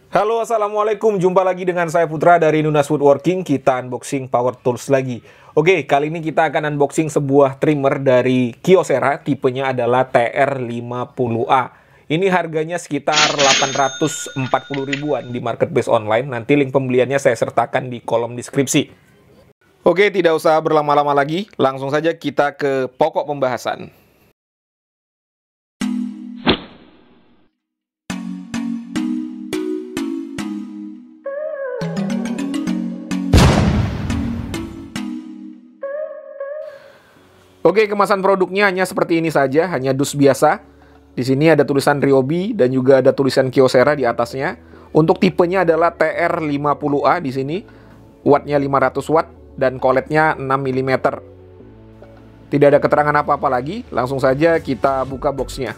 Halo, assalamualaikum. Jumpa lagi dengan saya Putra dari Nunas Woodworking. Kita unboxing power tools lagi. Oke, kali ini kita akan unboxing sebuah trimmer dari Kyocera. Tipenya adalah TR50A. Ini harganya sekitar 840 ribuan di marketplace online. Nanti link pembeliannya saya sertakan di kolom deskripsi. Oke, tidak usah berlama-lama lagi. Langsung saja kita ke pokok pembahasan. Oke, kemasan produknya hanya seperti ini saja, hanya dus biasa. Di sini ada tulisan Ryobi dan juga ada tulisan Kyocera di atasnya. Untuk tipenya adalah TR50A di sini. Wattnya 500 watt dan koletnya 6 mm. Tidak ada keterangan apa-apa lagi, langsung saja kita buka boxnya.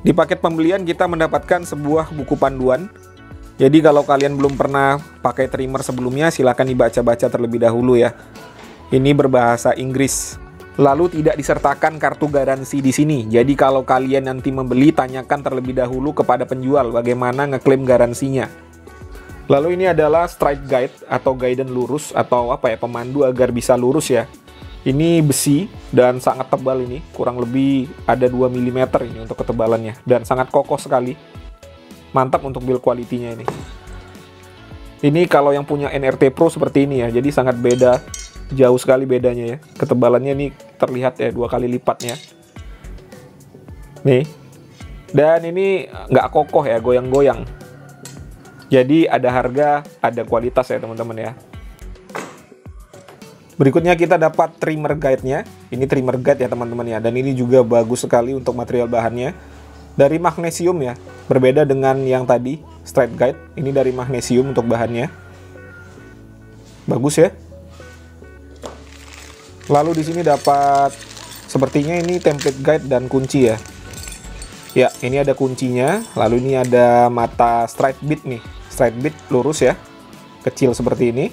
Di paket pembelian kita mendapatkan sebuah buku panduan. Jadi kalau kalian belum pernah pakai trimmer sebelumnya, silahkan dibaca-baca terlebih dahulu ya. Ini berbahasa Inggris. Lalu tidak disertakan kartu garansi di sini. Jadi kalau kalian nanti membeli, tanyakan terlebih dahulu kepada penjual bagaimana ngeklaim garansinya. Lalu ini adalah straight guide atau guidance lurus atau pemandu agar bisa lurus ya. Ini besi dan sangat tebal ini, kurang lebih ada 2 mm ini untuk ketebalannya. Dan sangat kokoh sekali. Mantap untuk build quality-nya ini. Ini kalau yang punya NRT Pro seperti ini ya, jadi sangat beda. Jauh sekali bedanya ya. Ketebalannya ini terlihat ya 2 kali lipatnya. Nih. Dan ini nggak kokoh ya, goyang-goyang. Jadi ada harga, ada kualitas ya teman-teman ya. Berikutnya kita dapat trimmer guide-nya. Ini trimmer guide ya teman-teman ya. Dan ini juga bagus sekali untuk material bahannya. Dari magnesium ya. Berbeda dengan yang tadi, straight guide. Ini dari magnesium untuk bahannya. Bagus ya. Lalu di sini dapat, sepertinya ini template guide dan kunci ya. Ya, ini ada kuncinya. Lalu ini ada mata straight bit nih. Straight bit lurus ya. Kecil seperti ini.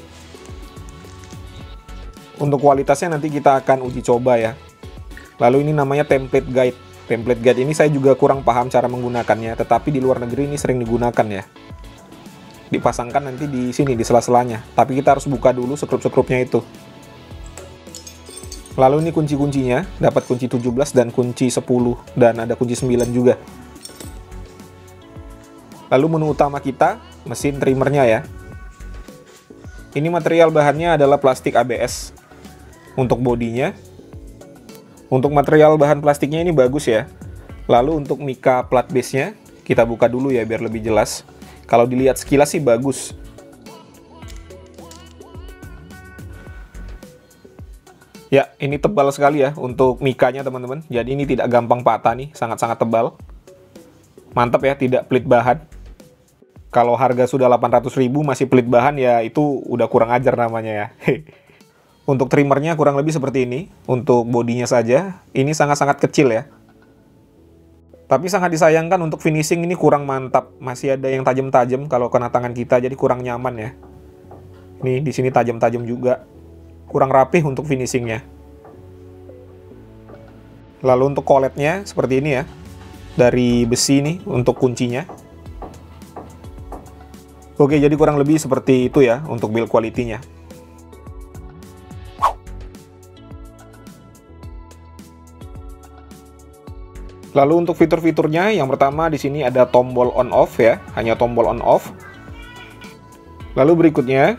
Untuk kualitasnya nanti kita akan uji coba ya. Lalu ini namanya template guide. Template guide ini saya juga kurang paham cara menggunakannya, tetapi di luar negeri ini sering digunakan ya. Dipasangkan nanti di sini, di sela-selanya. Tapi kita harus buka dulu sekrup-sekrupnya itu. Lalu ini kunci-kuncinya, dapat kunci 17 dan kunci 10, dan ada kunci 9 juga. Lalu menu utama kita, mesin trimmernya ya. Ini material bahannya adalah plastik ABS. Untuk bodinya, untuk material bahan plastiknya ini bagus ya. Lalu untuk mika plat base-nya, kita buka dulu ya biar lebih jelas. Kalau dilihat sekilas sih bagus. Ya, ini tebal sekali ya untuk mikanya teman-teman. Jadi ini tidak gampang patah nih, sangat-sangat tebal. Mantap ya, tidak pelit bahan. Kalau harga sudah 800.000 masih pelit bahan ya itu udah kurang ajar namanya ya. Untuk trimmernya kurang lebih seperti ini. Untuk bodinya saja, ini sangat-sangat kecil ya. Tapi sangat disayangkan untuk finishing ini kurang mantap. Masih ada yang tajam-tajam kalau kena tangan kita, jadi kurang nyaman ya. Nih, di sini tajam-tajam juga. Kurang rapih untuk finishingnya. Lalu untuk koletnya seperti ini ya. Dari besi nih untuk kuncinya. Oke, jadi kurang lebih seperti itu ya untuk build quality-nya. Lalu untuk fitur-fiturnya, yang pertama di sini ada tombol on off ya, hanya tombol on off. Lalu berikutnya,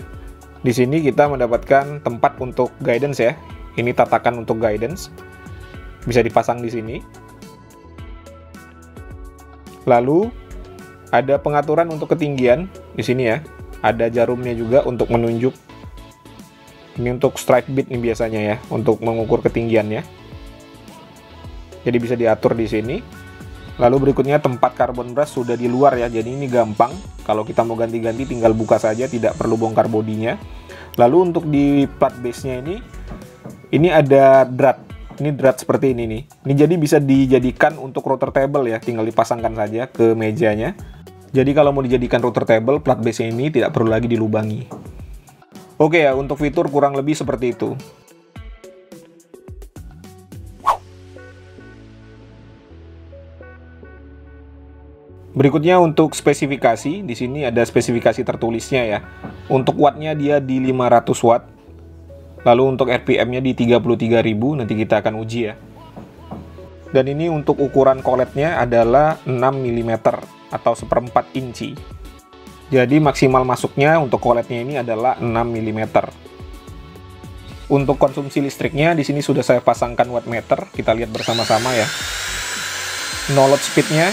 di sini kita mendapatkan tempat untuk guidance ya. Ini tatakan untuk guidance. Bisa dipasang di sini. Lalu ada pengaturan untuk ketinggian di sini ya. Ada jarumnya juga untuk menunjuk. Ini untuk strike bit nih biasanya ya, untuk mengukur ketinggiannya. Jadi bisa diatur di sini. Lalu berikutnya tempat carbon brush sudah di luar ya. Jadi ini gampang. Kalau kita mau ganti-ganti tinggal buka saja, tidak perlu bongkar bodinya. Lalu untuk di plat base-nya ini ada drat. Ini drat seperti ini nih. Ini jadi bisa dijadikan untuk router table ya. Tinggal dipasangkan saja ke mejanya. Jadi kalau mau dijadikan router table, plat base ini tidak perlu lagi dilubangi. Oke ya, untuk fitur kurang lebih seperti itu. Berikutnya untuk spesifikasi, di sini ada spesifikasi tertulisnya ya. Untuk wattnya dia di 500 watt. Lalu untuk RPM-nya di 33.000, nanti kita akan uji ya. Dan ini untuk ukuran koletnya adalah 6 mm atau 1/4 inci. Jadi maksimal masuknya untuk koletnya ini adalah 6 mm. Untuk konsumsi listriknya di sini sudah saya pasangkan wattmeter, kita lihat bersama-sama ya. No load speed-nya.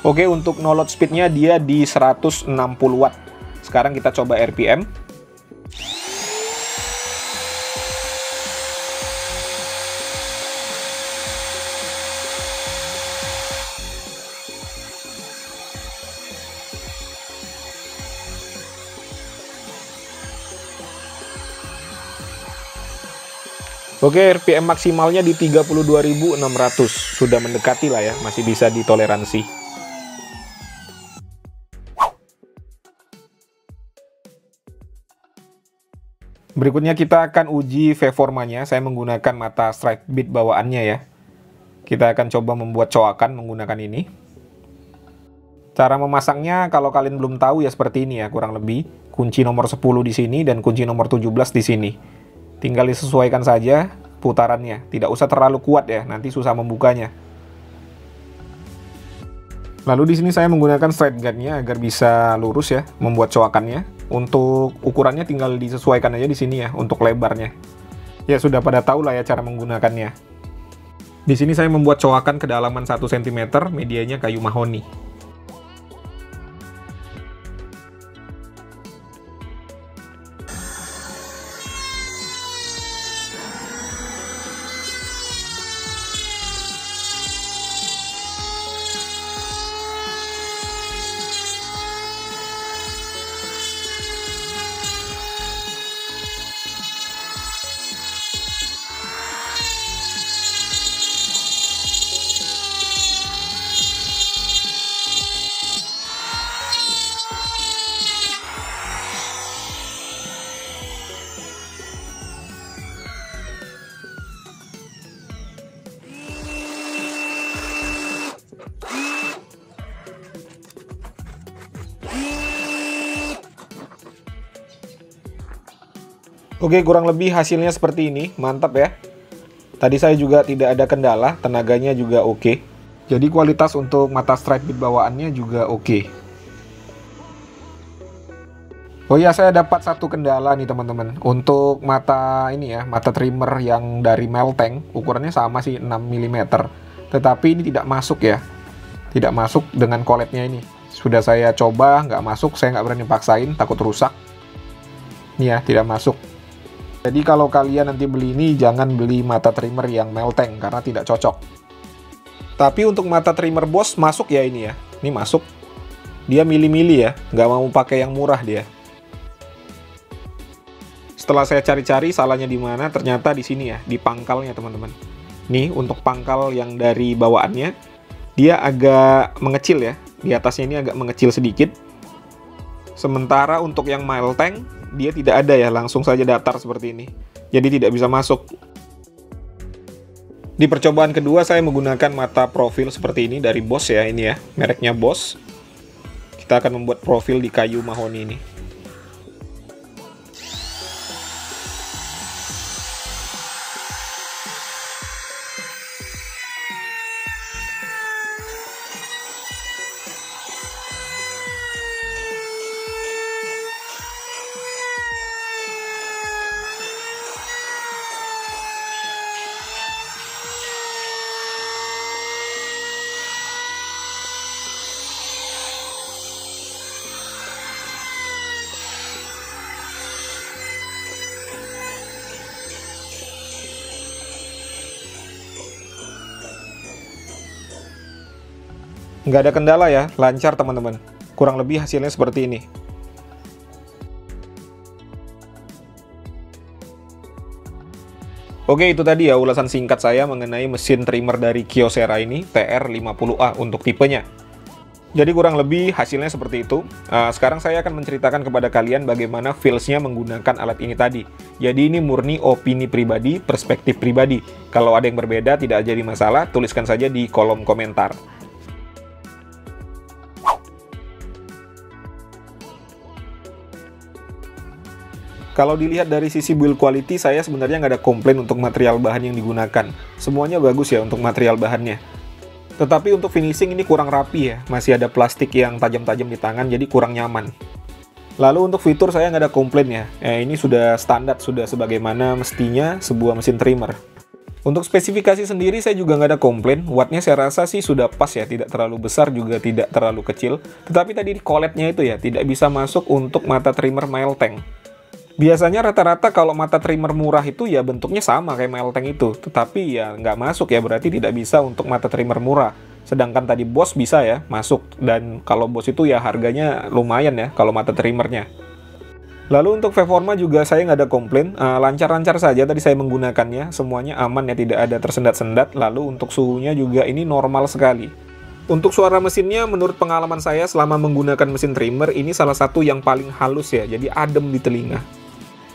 Oke, untuk no load speed-nya dia di 160 watt. Sekarang kita coba RPM. Oke, RPM maksimalnya di 32.600. Sudah mendekati lah ya, masih bisa ditoleransi. Berikutnya kita akan uji V-formanya. Saya menggunakan mata strike bit bawaannya ya. Kita akan coba membuat coakan menggunakan ini. Cara memasangnya kalau kalian belum tahu ya seperti ini ya, kurang lebih. Kunci nomor 10 di sini dan kunci nomor 17 di sini. Tinggal disesuaikan saja putarannya. Tidak usah terlalu kuat ya, nanti susah membukanya. Lalu di sini saya menggunakan straight guide-nya agar bisa lurus ya, membuat coakannya. Untuk ukurannya tinggal disesuaikan aja di sini ya, untuk lebarnya. Ya sudah pada tahu lah ya cara menggunakannya. Di sini saya membuat coakan kedalaman 1 cm, medianya kayu mahoni. Oke, kurang lebih hasilnya seperti ini. Mantap ya. Tadi saya juga tidak ada kendala, tenaganya juga oke. Jadi kualitas untuk mata strike bit bawaannya juga oke. Oh iya, saya dapat satu kendala nih teman-teman. Untuk mata ini ya, mata trimmer yang dari Melteng, ukurannya sama sih 6 mm. Tetapi ini tidak masuk ya. Tidak masuk dengan koletnya ini. Sudah saya coba, nggak masuk. Saya nggak berani paksain, takut rusak. Ini ya, tidak masuk. Jadi kalau kalian nanti beli ini, jangan beli mata trimmer yang Melteng, karena tidak cocok. Tapi untuk mata trimmer Bosch masuk ya ini ya. Ini masuk. Dia milih-milih ya, nggak mau pakai yang murah dia. Setelah saya cari-cari salahnya di mana, ternyata di sini ya, di pangkalnya teman-teman. Nih, untuk pangkal yang dari bawaannya, dia agak mengecil ya. Di atasnya ini agak mengecil sedikit. Sementara untuk yang Melteng, dia tidak ada ya, langsung saja datar seperti ini. Jadi tidak bisa masuk. Di percobaan kedua saya menggunakan mata profil seperti ini dari Bosch ya, ini ya, mereknya Bosch. Kita akan membuat profil di kayu mahoni ini. Nggak ada kendala ya, lancar teman-teman. Kurang lebih hasilnya seperti ini. Oke, itu tadi ya ulasan singkat saya mengenai mesin trimmer dari Kyocera ini, TR50A untuk tipenya. Jadi kurang lebih hasilnya seperti itu. Sekarang saya akan menceritakan kepada kalian bagaimana feels-nya menggunakan alat ini tadi. Jadi ini murni opini pribadi, perspektif pribadi. Kalau ada yang berbeda tidak jadi masalah, tuliskan saja di kolom komentar. Kalau dilihat dari sisi build quality, saya sebenarnya nggak ada komplain untuk material bahan yang digunakan. Semuanya bagus ya untuk material bahannya. Tetapi untuk finishing ini kurang rapi ya, masih ada plastik yang tajam-tajam di tangan, jadi kurang nyaman. Lalu untuk fitur saya nggak ada komplain ya, ini sudah standar, sudah sebagaimana mestinya sebuah mesin trimmer. Untuk spesifikasi sendiri saya juga nggak ada komplain, wattnya saya rasa sih sudah pas ya, tidak terlalu besar juga tidak terlalu kecil. Tetapi tadi koletnya itu ya, tidak bisa masuk untuk mata trimmer Mailtank. Biasanya rata-rata kalau mata trimmer murah itu ya bentuknya sama kayak Mailtank itu, tetapi ya nggak masuk ya, berarti tidak bisa untuk mata trimmer murah. Sedangkan tadi Boss bisa ya masuk, dan kalau Boss itu ya harganya lumayan ya kalau mata trimmernya. Lalu untuk performa juga saya nggak ada komplain, lancar-lancar saja tadi saya menggunakannya, semuanya aman ya, tidak ada tersendat-sendat. Lalu untuk suhunya juga ini normal sekali. Untuk suara mesinnya, menurut pengalaman saya selama menggunakan mesin trimmer, ini salah satu yang paling halus ya, jadi adem di telinga.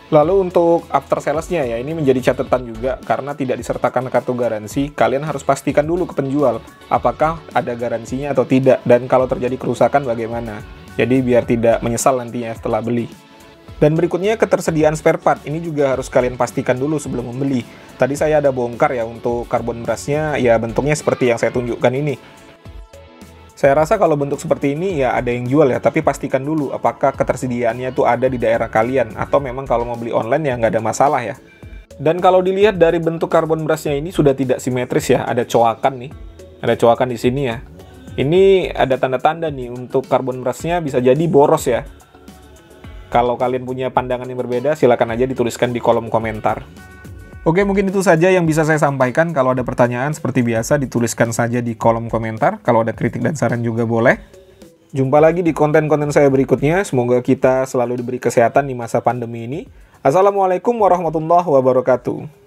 Lalu untuk after sales-nya ya, ini menjadi catatan juga, karena tidak disertakan kartu garansi, kalian harus pastikan dulu ke penjual, apakah ada garansinya atau tidak, dan kalau terjadi kerusakan bagaimana. Jadi biar tidak menyesal nantinya setelah beli. Dan berikutnya ketersediaan spare part, ini juga harus kalian pastikan dulu sebelum membeli. Tadi saya ada bongkar ya untuk karbon brush-nya, ya bentuknya seperti yang saya tunjukkan ini. Saya rasa kalau bentuk seperti ini ya ada yang jual ya, tapi pastikan dulu apakah ketersediaannya itu ada di daerah kalian, atau memang kalau mau beli online ya nggak ada masalah ya. Dan kalau dilihat dari bentuk karbon brush-nya ini sudah tidak simetris ya, ada coakan nih, ada coakan di sini ya. Ini ada tanda-tanda nih untuk karbon brush-nya bisa jadi boros ya. Kalau kalian punya pandangan yang berbeda, silakan aja dituliskan di kolom komentar. Oke, mungkin itu saja yang bisa saya sampaikan. Kalau ada pertanyaan, seperti biasa, dituliskan saja di kolom komentar. Kalau ada kritik dan saran juga boleh. Jumpa lagi di konten-konten saya berikutnya. Semoga kita selalu diberi kesehatan di masa pandemi ini. Assalamualaikum warahmatullahi wabarakatuh.